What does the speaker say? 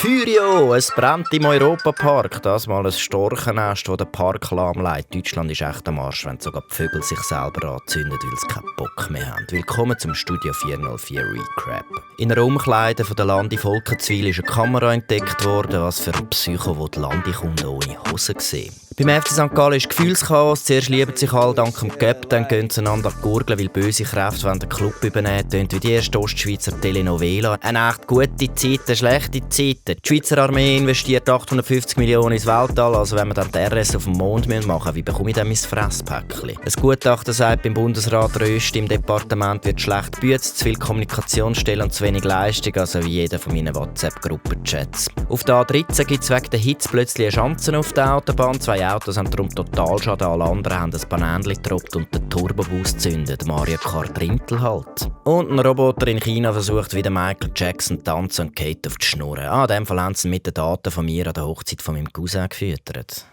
Feurio, es brennt im Europapark. Das mal ein Storchennest, das den Park lahmlegt. Deutschland ist echt am Arsch, wenn sogar die Vögel sich selber anzünden, weil sie keinen Bock mehr haben. Willkommen zum Studio 404 Recap. In einer Umkleide von der Landi Volkenzwil ist eine Kamera entdeckt worden. Was für ein Psycho, der die Landi-Kunden ohne Hose sehen. Beim FC St. Gallen ist Gefühlschaos. Zuerst lieben sich alle dank dem Göpp, dann gehen sie einander gurgeln, weil böse Kräfte den Club übernehmen. Tönt wie die erste Ostschweizer Telenovela. Eine echt gute Zeit, eine schlechte Zeit. Die Schweizer Armee investiert 850 Millionen ins Weltall. Also wenn wir dann die RS auf dem Mond machen müssen, wie bekomme ich dann mein Fresspäckchen? Ein Gutachten sagt beim Bundesrat Röst, im Departement wird schlecht gebüßt, zu viel Kommunikationsstellen und zu wenig Leistung, also wie jeder von meinen WhatsApp-Gruppenchats. Auf der A13 gibt es wegen der Hitze plötzlich eine Schanze auf der Autobahn. Zwei Autos haben darum Totalschaden, alle anderen haben ein Bananenli getroppt und den Turbobus gezündet. Mario Kart Rintel halt. Und ein Roboter in China versucht wieder Michael Jackson tanzen und Kate auf die Schnur. In dem Fall haben sie mit den Daten von mir an der Hochzeit von meinem Cousin gefüttert.